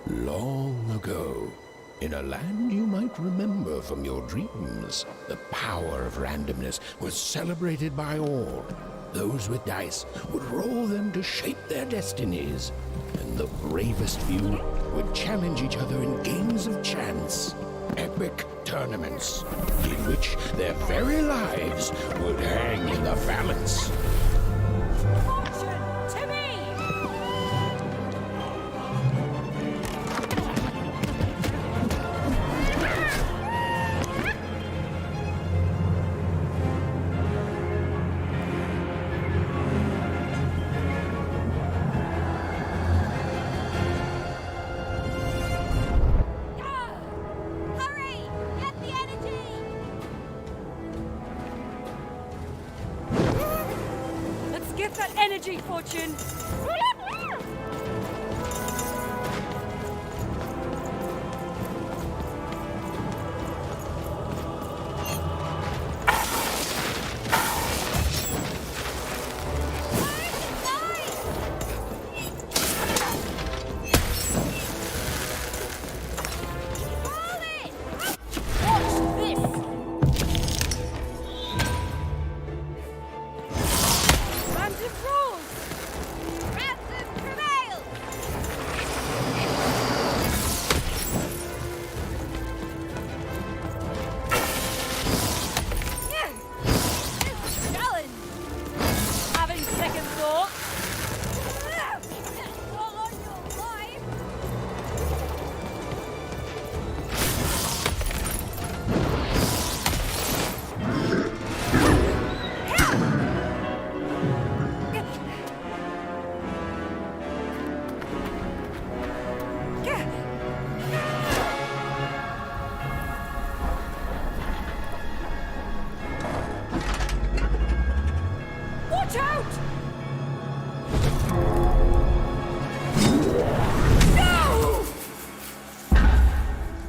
Long ago, in a land you might remember from your dreams, the power of randomness was celebrated by all. Those with dice would roll them to shape their destinies, and the bravest few would challenge each other in games of chance, epic tournaments, in which their very lives would hang in the balance. Get that energy, Fortune!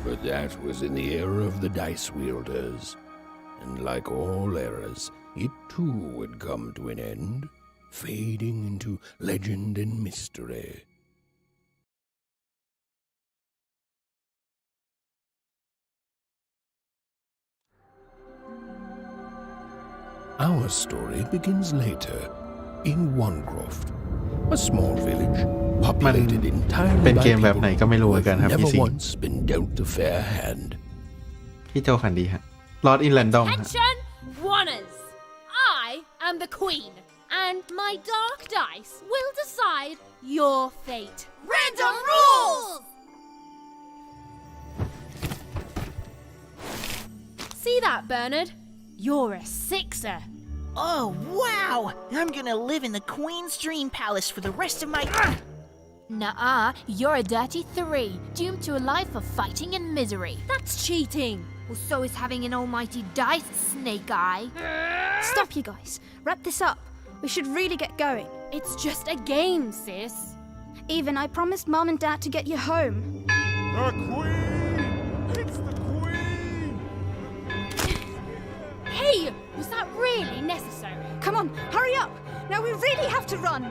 But that was in the era of the dice wielders, and like all eras, it too would come to an end, fading into legend and mystery. Our story begins later, in Wanecroft, a small village populated entirely เป็น by เกมแบบไหน people ก็ไม่รู้เหมื who อนกัน have ครับ never พี่สิงห์ once been dealt a fair hand. พี่โจขันดีฮะ Lord in Random ฮะ Attention, Wanners! I am the Queen, and my dark dice will decide your fate. Random rules! See that, Bernard? You're a sixer. Oh, wow! I'm gonna live in the Queen's Dream Palace for the rest of my... Nuh-uh, you're a dirty 3, doomed to a life of fighting and misery. That's cheating. Well, so is having an almighty dice, Snake Eye. Stop, you guys. Wrap this up. We should really get going. It's just a game, sis. Even I promised Mom and Dad to get you home. The Queen! It's the Queen! Hey, was that really necessary? Come on, hurry up. Now we really have to run.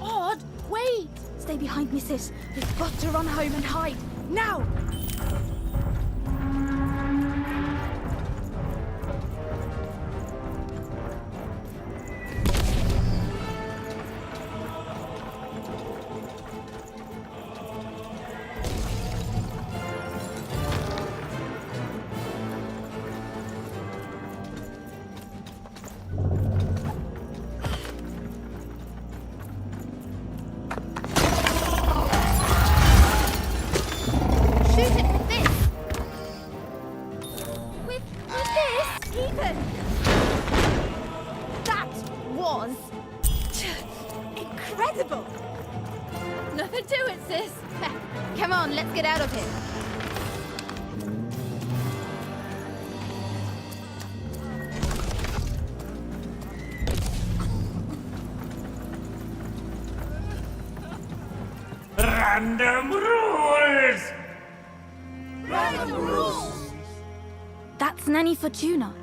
Odd, wait. Stay behind me, sis. We've got to run home and hide. Now! Shoot it with this! With this? Ethan! That was... incredible! Nothing to it, sis. Come on, let's get out of here. Random rules! That's Nanny Fortuna.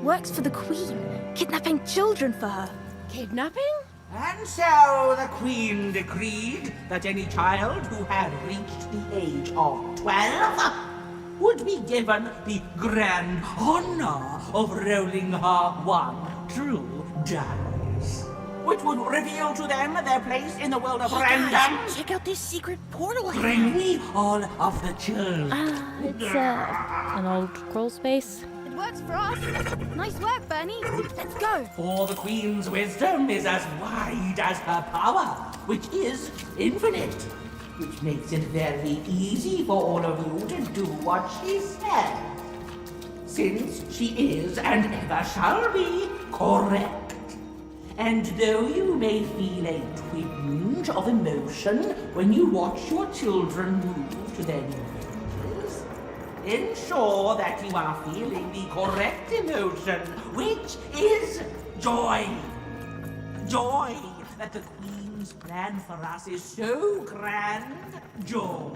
Works for the Queen, kidnapping children for her. Kidnapping? And so the Queen decreed that any child who had reached the age of 12 would be given the grand honor of rolling her one true dice, which would reveal to them their place in the world of random. Guys, check out this secret portal here. Bring me all of the children. It's an old crawl space. It works for us. Nice work, Bernie. Let's go. For the Queen's wisdom is as wide as her power, which is infinite, which makes it very easy for all of you to do what she says, since she is and ever shall be correct. And though you may feel a twinge of emotion when you watch your children move to their new ages, ensure that you are feeling the correct emotion, which is joy. Joy that the Queen's plan for us is so grand. Joy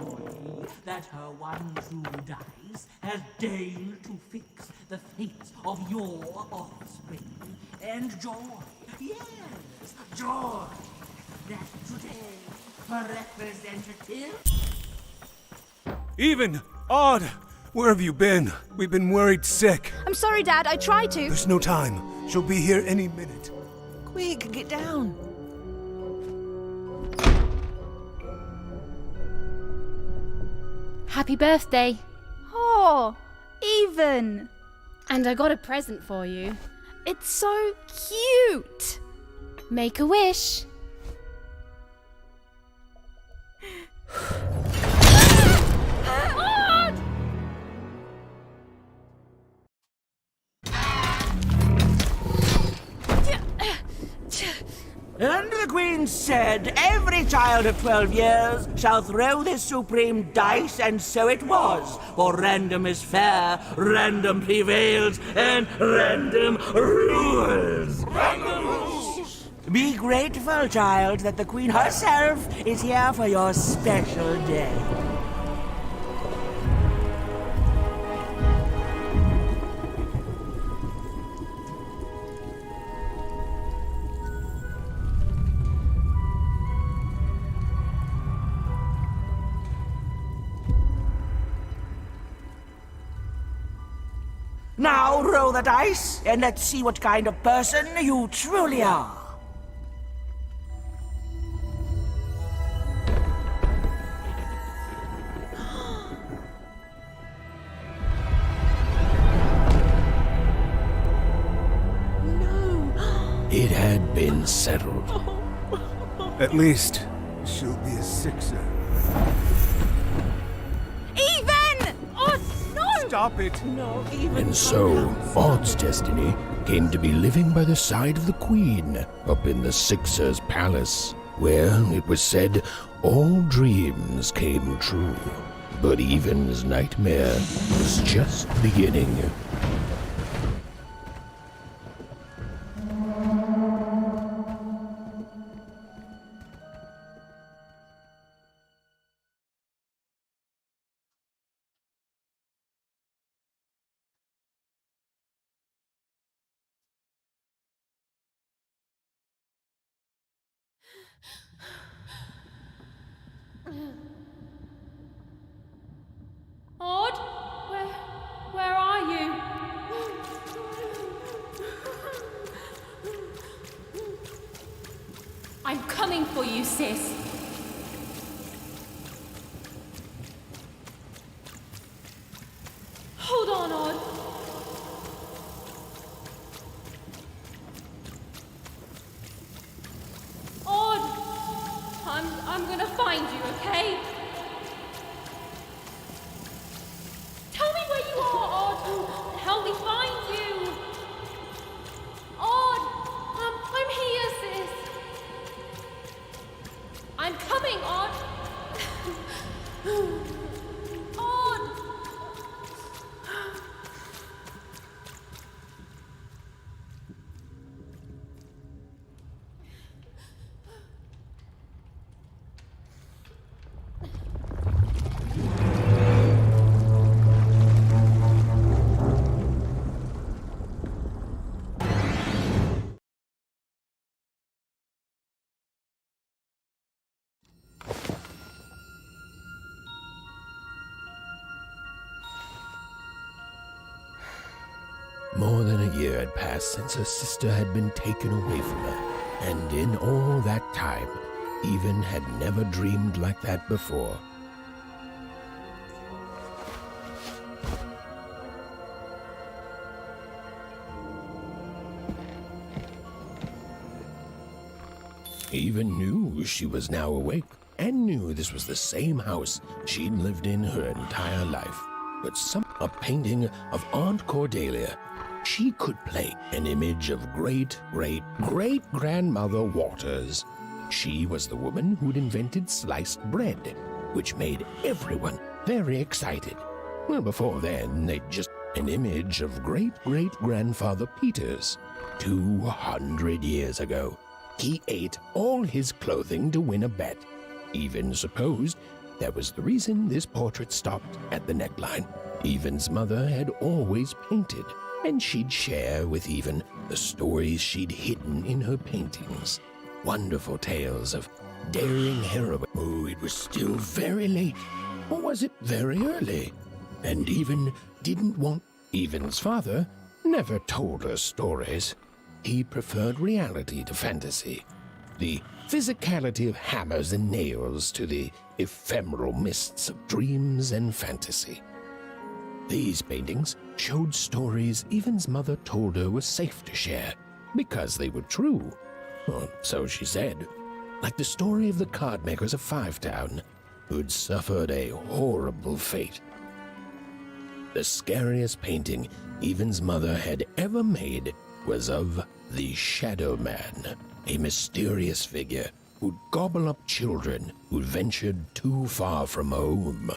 that her one true dice has deigned to fix the fate of your offspring. And joy, yes, joy that today her representative... Even! Odd! Where have you been? We've been worried sick. I'm sorry, Dad. I tried to. There's no time. She'll be here any minute. Quick, get down. Happy birthday. Oh, Even. And I got a present for you. It's so cute. Make a wish. And the Queen said, every child of 12 years shall throw this supreme dice, and so it was. For random is fair, random prevails, and random rules. Random rules! Be grateful, child, that the Queen herself is here for your special day. Now roll the dice, and let's see what kind of person you truly are. It had been settled. At least, she'll be a sixer. Even! Oh, no! Stop it! And so, Odd's destiny came to be living by the side of the Queen up in the Sixer's palace, where, it was said, all dreams came true. But Even's nightmare was just beginning. Odd? Where are you? I'm coming for you, sis. Hold on, Odd. Odd! I'm gonna find you, okay? Tell me where you are, Odd! Help me find you! Odd! I'm here, sis! I'm coming, Odd! Odd! More than a year had passed since her sister had been taken away from her, and in all that time, Even had never dreamed like that before. Even knew she was now awake, and knew this was the same house she'd lived in her entire life. But a painting of Aunt Cordelia, she could play an image of great-great-great-grandmother Waters. She was the woman who'd invented sliced bread, which made everyone very excited. Well, before then, they'd just an image of great-great-grandfather Peters. 200 years ago, he ate all his clothing to win a bet. Even supposed that was the reason this portrait stopped at the neckline. Even's mother had always painted, and she'd share with Even the stories she'd hidden in her paintings. Wonderful tales of daring heroine. Oh, it was still very late, or was it very early? And Even didn't want. Even's father never told her stories. He preferred reality to fantasy, the physicality of hammers and nails to the ephemeral mists of dreams and fantasy. These paintings showed stories Even's mother told her were safe to share because they were true. Or so she said, like the story of the card makers of Five Town, who'd suffered a horrible fate. The scariest painting Even's mother had ever made was of the Shadow Man, a mysterious figure who'd gobble up children who'd ventured too far from home.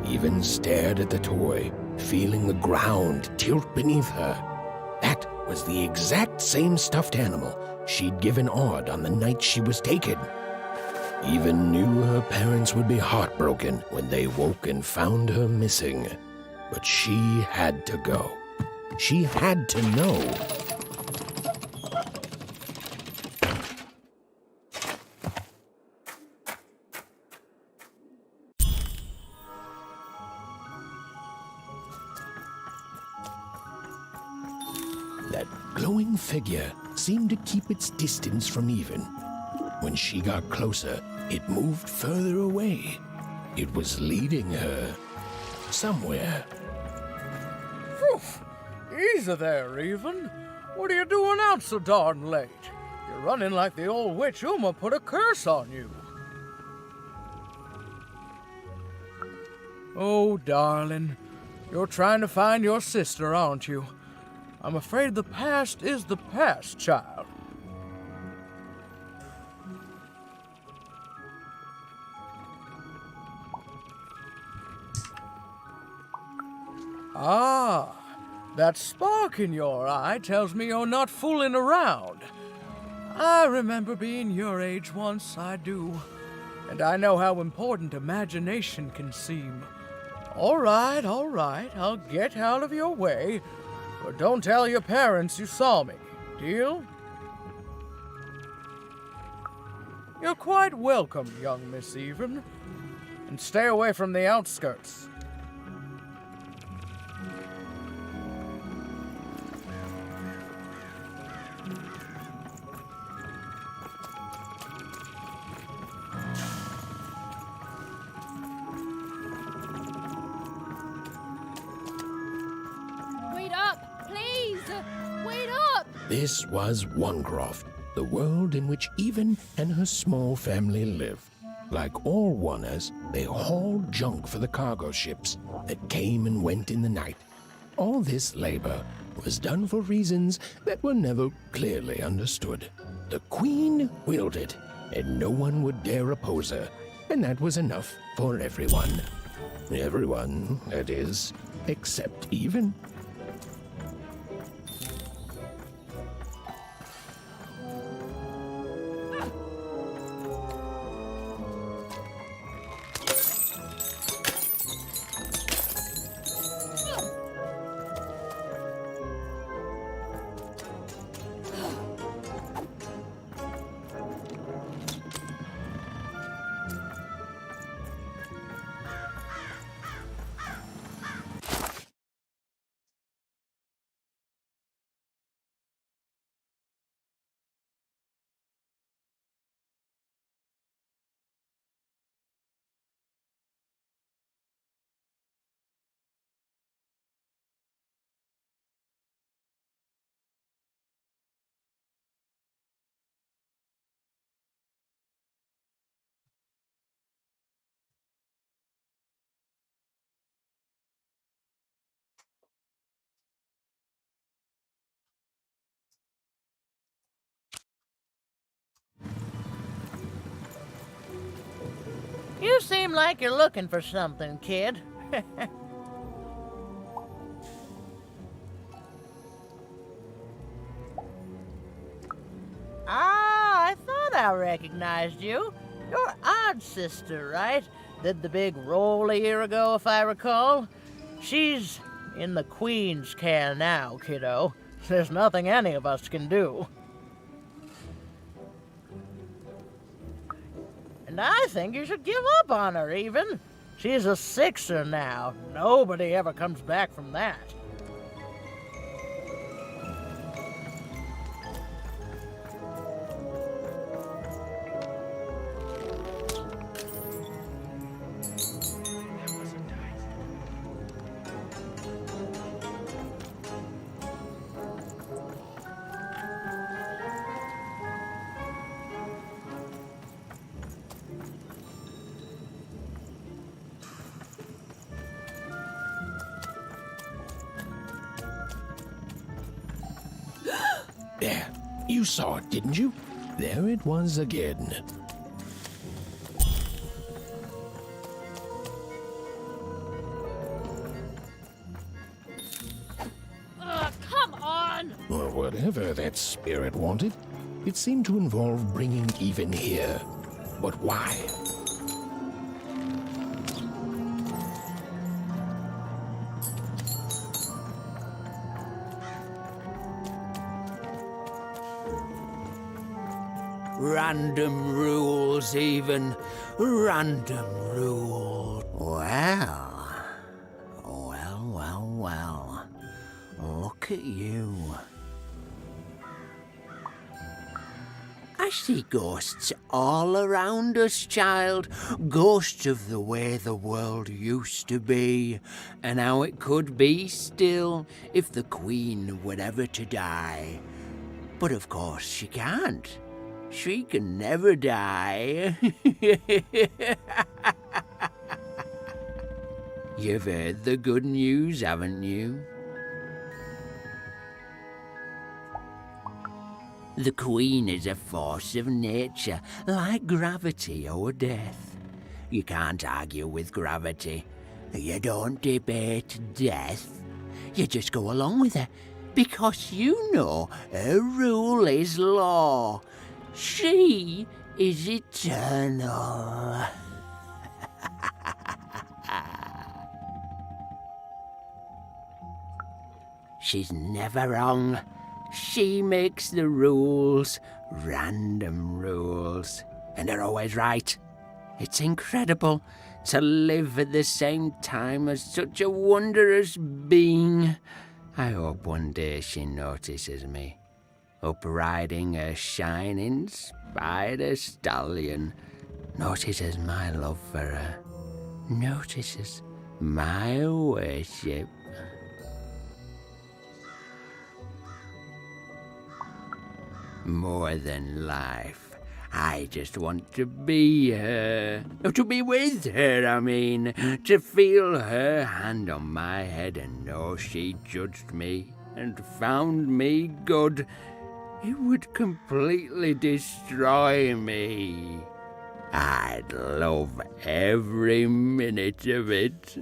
Even stared at the toy, feeling the ground tilt beneath her. That was the exact same stuffed animal she'd given Odd on the night she was taken. Even knew her parents would be heartbroken when they woke and found her missing. But she had to go. She had to know. That glowing figure seemed to keep its distance from Even. When she got closer, it moved further away. It was leading her somewhere. Phew! Easy there, Even. What are you doing out so darn late? You're running like the old witch Uma put a curse on you. Oh, darling, you're trying to find your sister, aren't you? I'm afraid the past is the past, child. Ah, that spark in your eye tells me you're not fooling around. I remember being your age once, I do. And I know how important imagination can seem. All right, I'll get out of your way. But don't tell your parents you saw me, deal? You're quite welcome, young Miss Even. And stay away from the outskirts. Wait up! Please! Wait up! This was Onecroft, the world in which Even and her small family lived. Like all Oners, they hauled junk for the cargo ships that came and went in the night. All this labor was done for reasons that were never clearly understood. The Queen willed it, and no one would dare oppose her, and that was enough for everyone. Everyone, that is, except Even. You seem like you're looking for something, kid. I thought I recognized you. You're Odd's sister, right? Did the big roll a year ago, if I recall. She's in the Queen's care now, kiddo. There's nothing any of us can do. And I think you should give up on her, even. She's a sixer now. Nobody ever comes back from that. There, you saw it, didn't you? There it was again. Come on! Or whatever that spirit wanted, it seemed to involve bringing even here. But why? Random rules, even. Random rules. Well. Look at you. I see ghosts all around us, child. Ghosts of the way the world used to be, and how it could be still if the Queen were ever to die. But of course she can't. She can never die. You've heard the good news, haven't you? The Queen is a force of nature, like gravity or death. You can't argue with gravity. You don't debate death. You just go along with her, because you know her rule is law. She is eternal. She's never wrong. She makes the rules, random rules, and they're always right. It's incredible to live at the same time as such a wondrous being. I hope one day she notices me, up riding a shining spider stallion, notices my love for her, notices my worship. More than life, I just want to be her. To be with her, I mean. To feel her hand on my head and know she judged me and found me good. It would completely destroy me. I'd love every minute of it.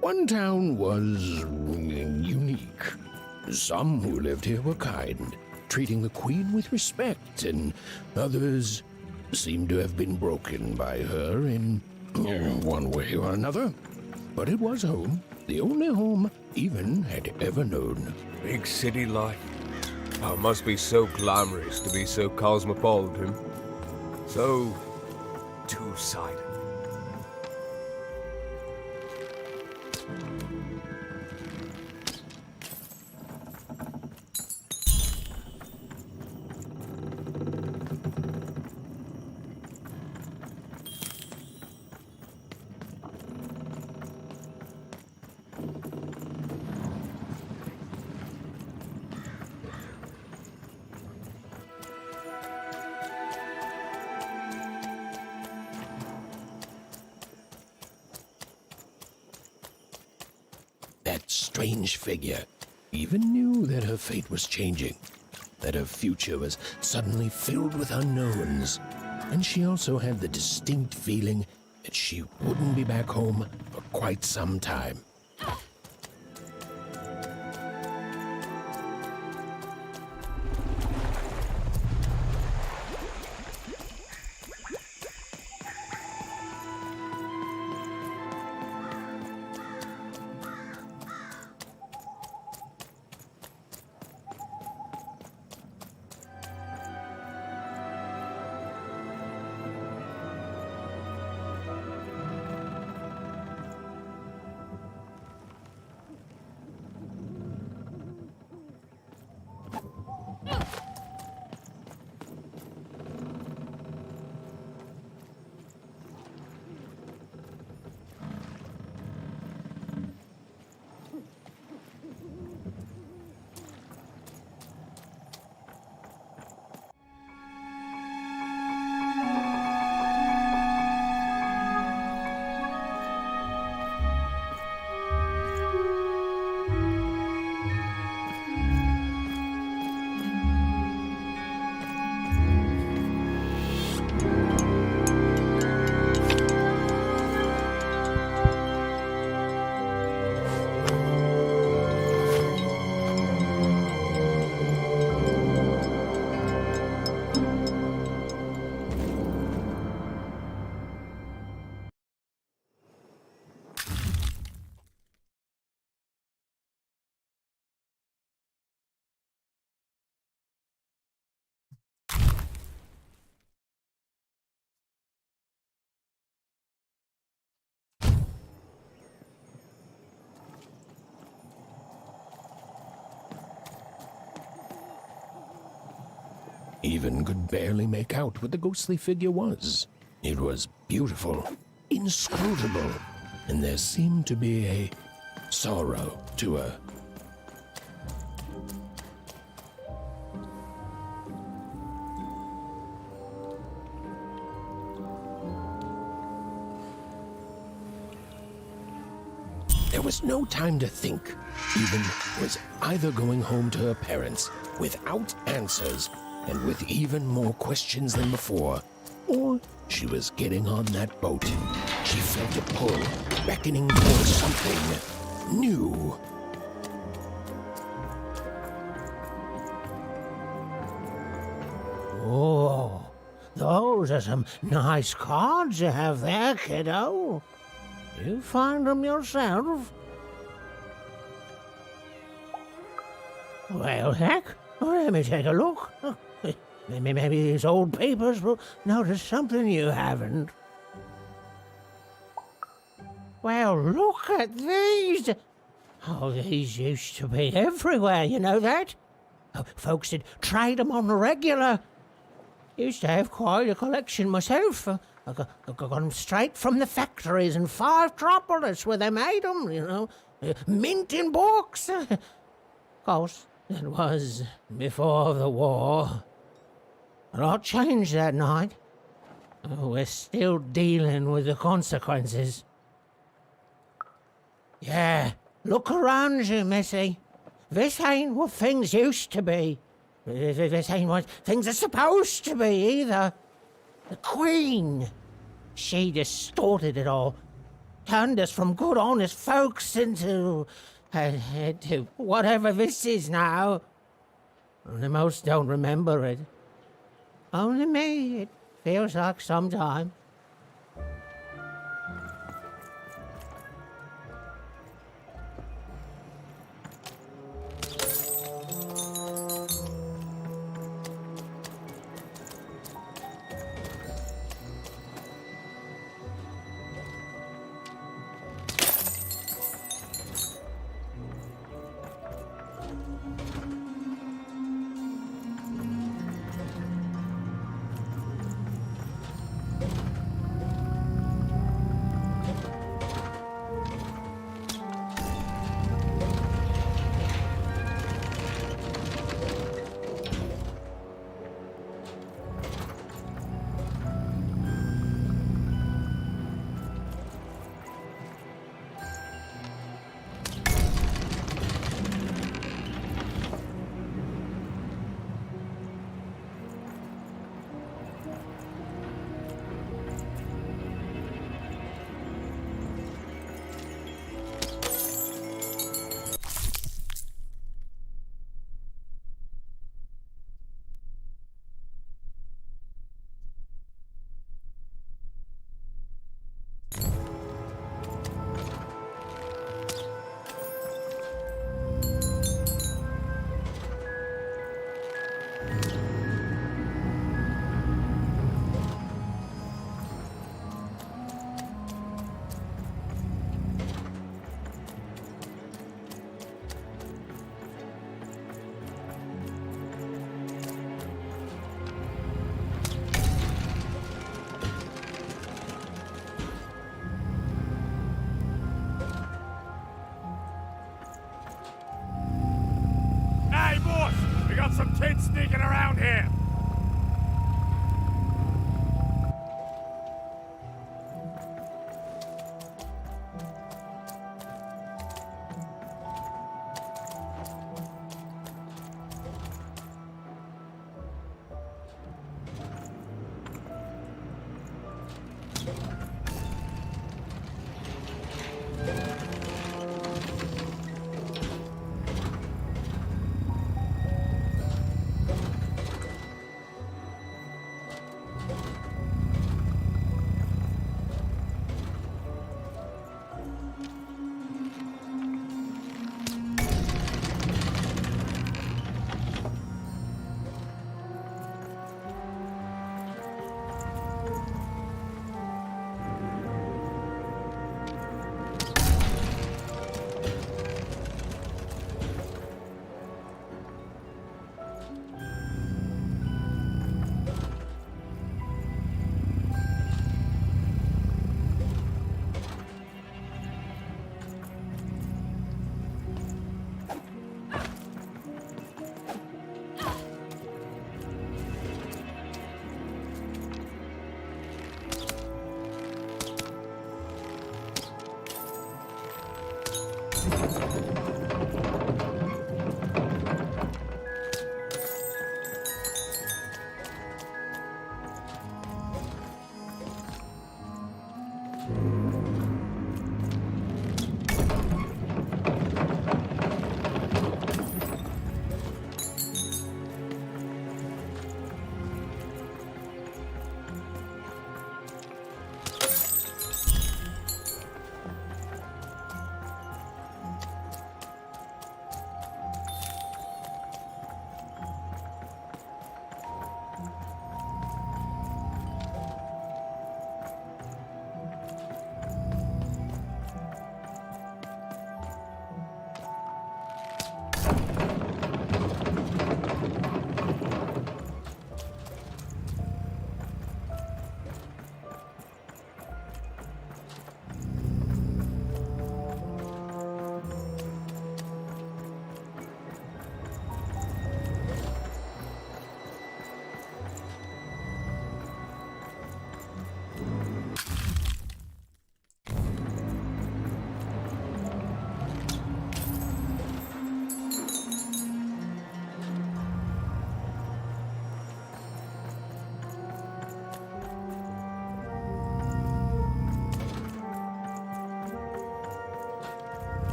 One town was unique. Some who lived here were kind, treating the Queen with respect, and others seemed to have been broken by her in one way or another. But it was home, the only home Even had ever known. Big city life. Oh, it must be so glamorous to be so cosmopolitan. So two-sided. That strange figure even knew that her fate was changing, that her future was suddenly filled with unknowns. and she also had the distinct feeling that she wouldn't be back home for quite some time. Even could barely make out what the ghostly figure was. It was beautiful, inscrutable, and there seemed to be a sorrow to her. There was no time to think. Even was either going home to her parents without answers and with even more questions than before, or she was getting on that boat. She felt a pull, beckoning towards something new. Oh, those are some nice cards you have there, kiddo. You find them yourself? Well, heck, let me take a look. Maybe these old papers will notice something you haven't. Well, look at these. Oh, these used to be everywhere, you know that? Oh, folks would trade them on the regular. Used to have quite a collection myself. I got them straight from the factories in 5 Tropolis where they made them, you know. Mint in books. Of course, that was before the war. A lot changed that night. We're still dealing with the consequences. Yeah, look around you, Missy. This ain't what things used to be. This ain't what things are supposed to be, either. The Queen, she distorted it all. Turned us from good, honest folks into whatever this is now. Only most don't remember it. Only me, it feels like some time. got some kids sneaking around here.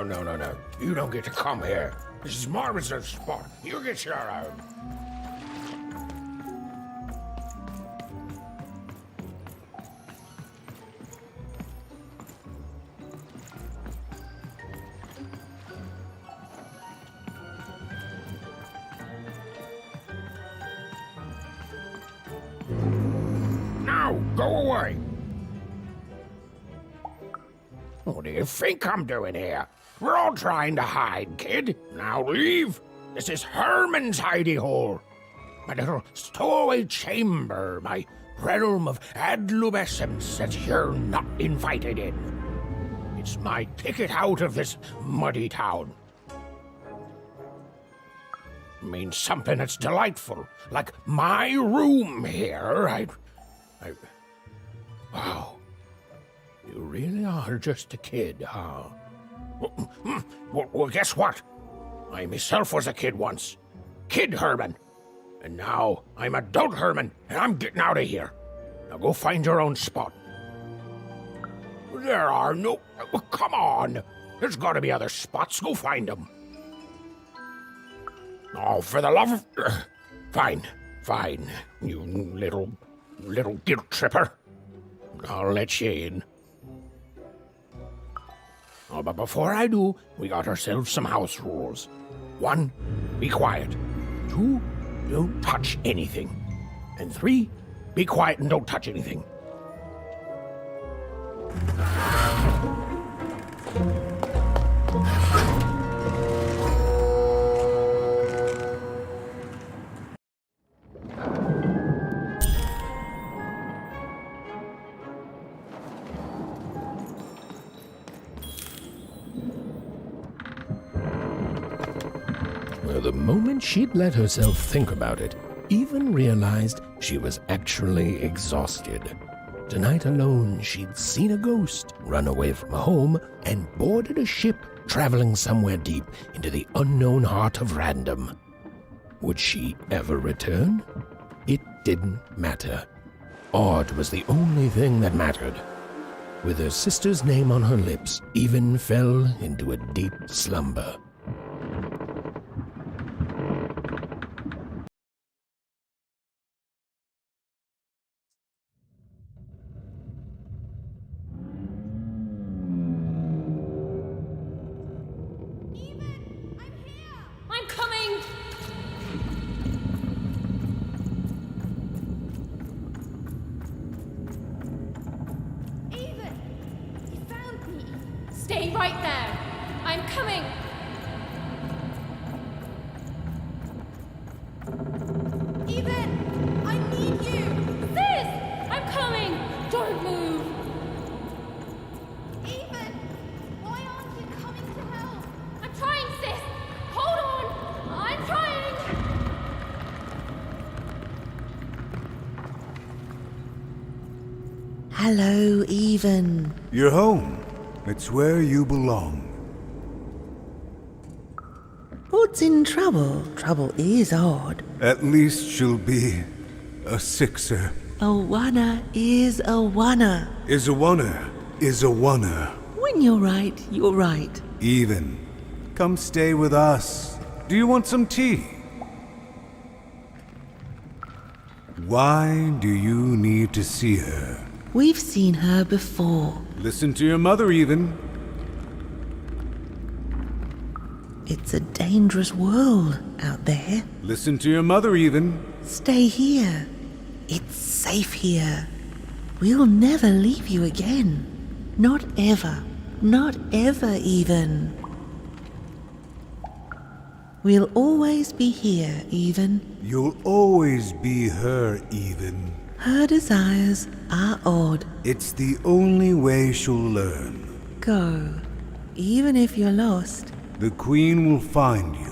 No. You don't get to come here. This is Marvin's spot. You get your own. Now, go away. What do you think I'm doing here? We're all trying to hide, kid. Now leave. This is Herman's hidey hole. My little stowaway chamber, my realm of adolescence that you're not invited in. It's my ticket out of this muddy town. Means something that's delightful, like my room here. Wow. You really are just a kid, huh? Well, guess what? I myself was a kid once. Kid Herman. And now I'm adult Herman, and I'm getting out of here. Now go find your own spot. There are no... Come on. There's got to be other spots. Go find them. Oh, for the love of... Fine. Fine, you little guilt tripper. I'll let you in. Oh, but before I do, we got ourselves some house rules. 1, be quiet. 2, don't touch anything. And 3, be quiet and don't touch anything. Well, the moment she'd let herself think about it, Even realized she was actually exhausted. Tonight alone, she'd seen a ghost, run away from home, and boarded a ship traveling somewhere deep into the unknown heart of random. Would she ever return? It didn't matter. Odd was the only thing that mattered. With her sister's name on her lips, Even fell into a deep slumber. I'm coming! Even! You found me! Stay right there! I'm coming! Even! I need you! Sis! I'm coming! Don't move! Even! Why aren't you coming to help? I'm trying, sis! Hold on! I'm trying! Hello, Even. You're home. It's where you belong. What's in trouble? Trouble is odd. At least she'll be a sixer. A wanna is a wanna. Is a wanna. Is a wanna. When you're right, you're right. Even. Come stay with us. Do you want some tea? Why do you need to see her? We've seen her before. Listen to your mother, Even. It's a dangerous world out there. Listen to your mother, Even. Stay here. It's safe here. We'll never leave you again. Not ever. Not ever, Even. We'll always be here, Even. You'll always be her, Even. Her desires are odd. It's the only way she'll learn. Go. Even if you're lost. The Queen will find you.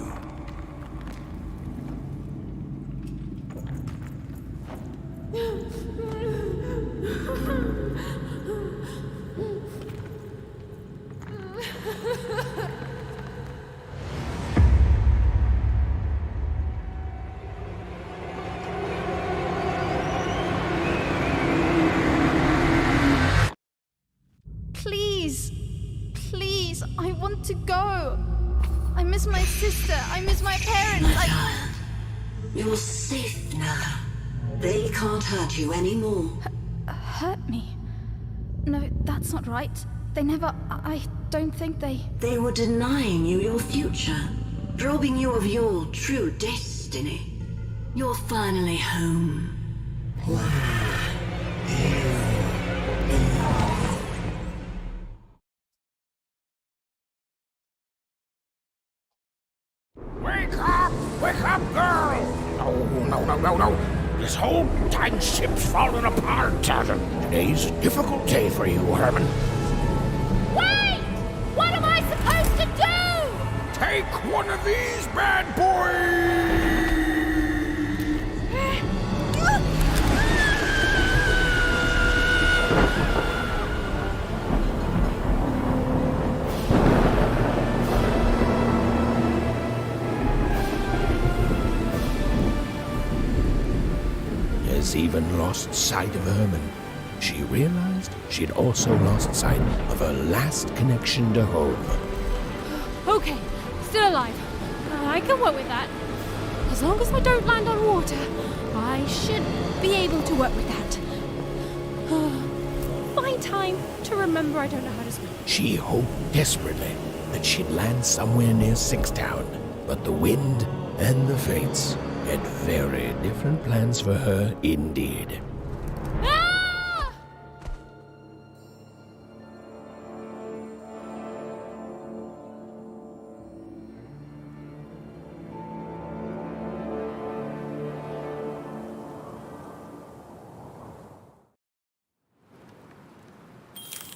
Please! Please, I want to go! I miss my sister, I miss my parents, You're safe now. They can't hurt you anymore. Hurt me? No, that's not right. They never... I don't think they... They were denying you your future, robbing you of your true destiny. You're finally home. Wake up, girl! No. This whole time ship's falling apart. Today's a difficult day for you, Herman. Wait! What am I supposed to do? Take one of these bad boys! As Even lost sight of Herman, she realized she'd also lost sight of her last connection to home. Okay, still alive. I can work with that. As long as I don't land on water, I should be able to work with that. Find time to remember I don't know how to swim. She hoped desperately that she'd land somewhere near Sixtown, but the wind and the fates had very different plans for her indeed. Ah!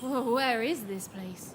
Whoa, where is this place?